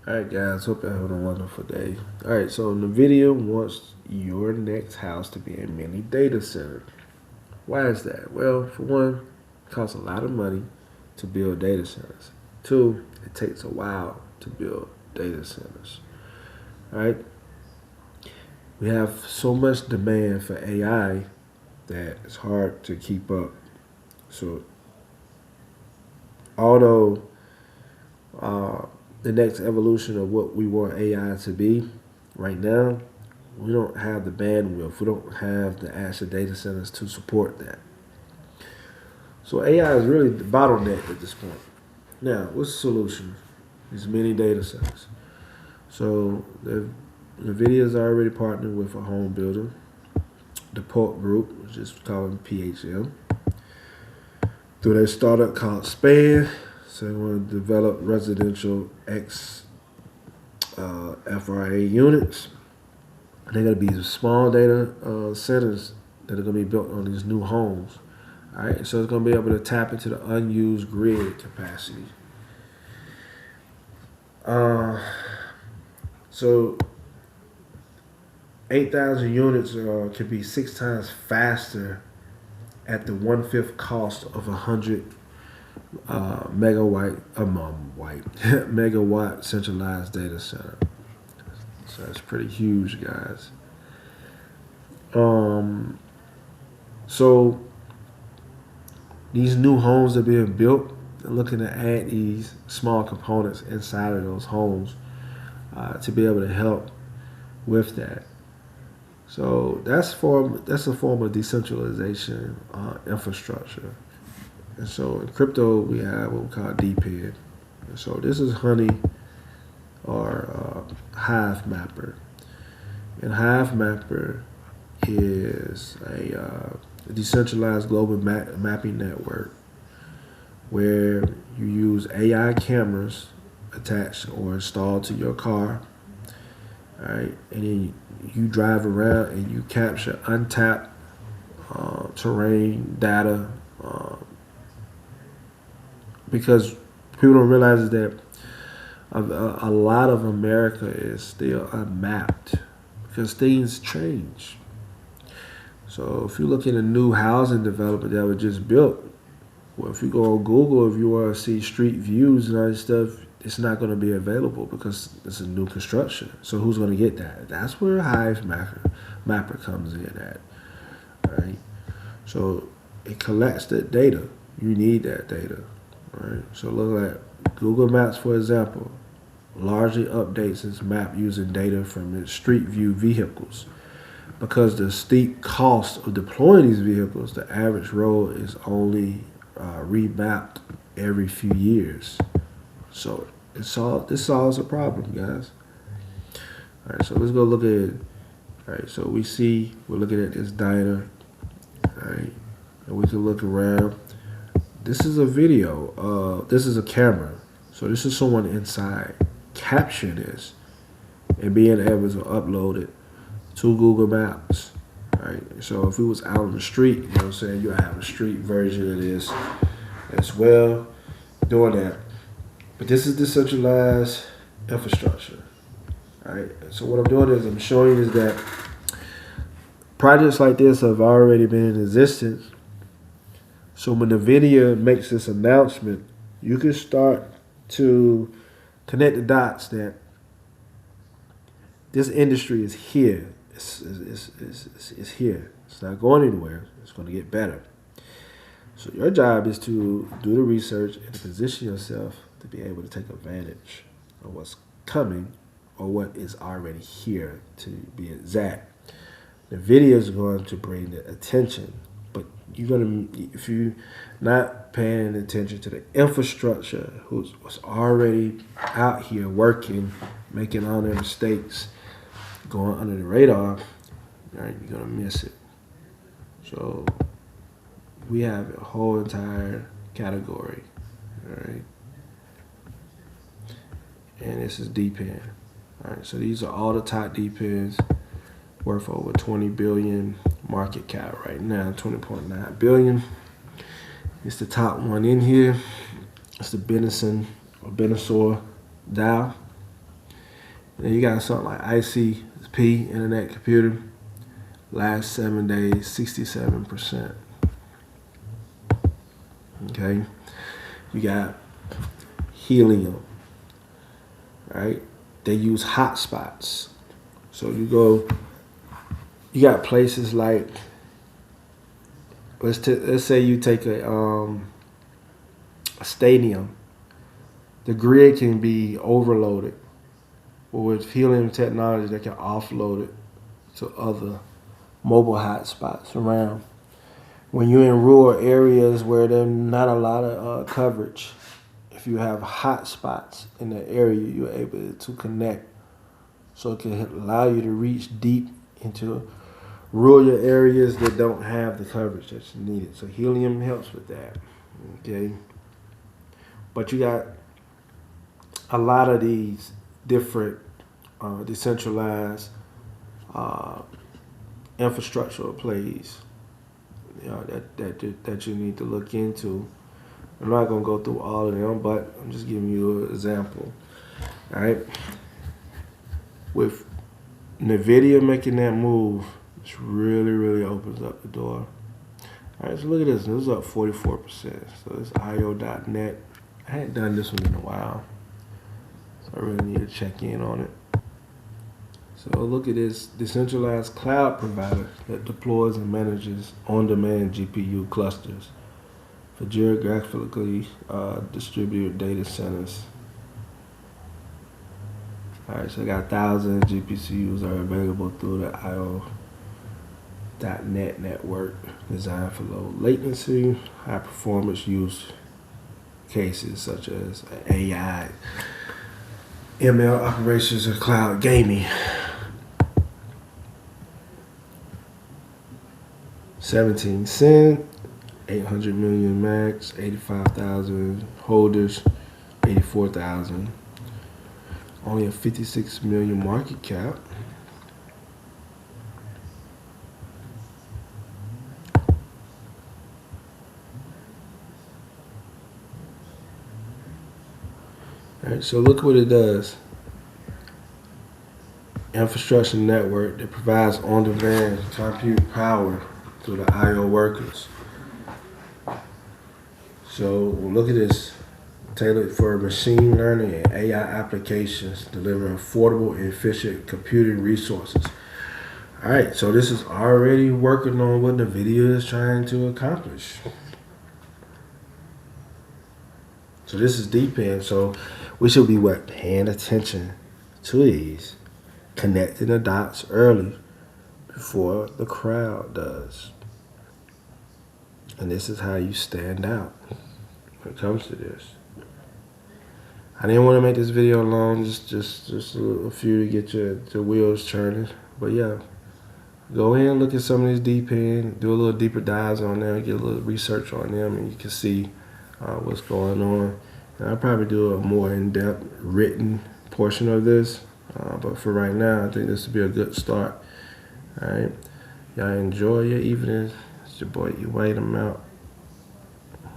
Alright guys, hope you're having a wonderful day. Alright, so Nvidia wants your next house to be a mini data center. Why is that? Well, for one, it costs a lot of money to build data centers. Two, it takes a while to build data centers. Alright? We have so much demand for AI that it's hard to keep up. So although uh, the next evolution of what we want AI to be right now, we don't have the bandwidth. We don't have the actual data centers to support that. So AI is really the bottleneck at this point. Now, what's the solution? These mini data centers. So NVIDIA's already partnered with a home builder, the Port Group, which is called PHM, through their startup called Span. So they want to develop residential FRA units. They're going to be small data centers that are going to be built on these new homes. All right, so it's going to be able to tap into the unused grid capacity. So 8,000 units could be 6 times faster at the 1/5 cost of 100 megawatt centralized data center. So that's pretty huge, guys. So these new homes that are being built, they're looking to add these small components inside of those homes to be able to help with that. So that's a form of decentralization infrastructure. And so in crypto, we have what we call DePin. And so this is Honey or Hive Mapper. And Hive Mapper is a decentralized global mapping network where you use AI cameras attached or installed to your car. All right, and then you drive around and you capture untapped terrain data because people don't realize is that a lot of America is still unmapped because things change. So if you look at a new housing development that was just built, well, if you go on Google, if you want to see street views and all that stuff, it's not going to be available because it's a new construction. So who's going to get that? That's where Mapper comes in at, right? So it collects that data. You need that data, right? So look at Google Maps, for example, largely updates its map using data from its street view vehicles. Because the steep cost of deploying these vehicles, the average road is only remapped every few years. So this solves a problem, guys. All right, so let's go look at it. All right, so we're looking at this diner. All right, and we can look around. This is a video. This is a camera. So this is someone inside capturing this and being able to upload it to Google Maps. Right? So if we was out on the street, you know what I'm saying, you'll have a street version of this as well, doing that. But this is decentralized infrastructure. Right? So what I'm doing is I'm showing you is that projects like this have already been in existence. So when NVIDIA makes this announcement, you can start to connect the dots that this industry is here. It's here. It's not going anywhere. It's going to get better. So your job is to do the research and to position yourself to be able to take advantage of what's coming or what is already here, to be exact. The video is going to bring the attention, but if you're not paying attention to the infrastructure who's already out here working, making all their mistakes, going under the radar, right, you're gonna miss it. So we have a whole entire category, all right, and this is DePin. All right, so these are all the top DePins worth over 20 billion market cap right now, 20.9 billion. It's the top one in here. It's the Benison or Benisor Dow. And you got something like ICP, Internet Computer, last 7 days, 67%. Okay, you got helium, right? They use hotspots. So you got places like, let's say you take a stadium. The grid can be overloaded, but with helium technology, they can offload it to other mobile hotspots around. When you're in rural areas where there's not a lot of coverage, if you have hotspots in the area, you're able to connect. So it can allow you to reach deep into rural areas that don't have the coverage that's needed. So helium helps with that. Okay. But you got a lot of these different decentralized infrastructural plays, that you need to look into. I'm not gonna go through all of them, but I'm just giving you an example. All right, with Nvidia making that move, it's really opens up the door. All right, so look at this. This is up 44%. So this IO.net. I hadn't done this one in a while, so I really need to check in on it. So look at this decentralized cloud provider that deploys and manages on-demand GPU clusters for geographically distributed data centers. All right, so I got thousands of GPUs are available through the IO.net network designed for low latency, high performance use cases such as AI, ML operations, and cloud gaming. 17 cent, 800 million max, 85,000 holders, 84,000. Only a 56 million market cap. All right, so look what it does. Infrastructure network that provides on-demand compute power through the I/O workers. So look at this. Tailored for machine learning and AI applications, delivering affordable and efficient computing resources. All right, so this is already working on what Nvidia is trying to accomplish. So this is DePin. So we should be paying attention to these, connecting the dots early before the crowd does. And this is how you stand out when it comes to this. I didn't want to make this video long, just a few to get your wheels turning. But yeah, go in, look at some of these DePin, do a little deeper dives on them, get a little research on them, and you can see what's going on. And I'll probably do a more in-depth written portion of this. But for right now, I think this would be a good start. All right, y'all enjoy your evening. It's your boy E. White. I'm out.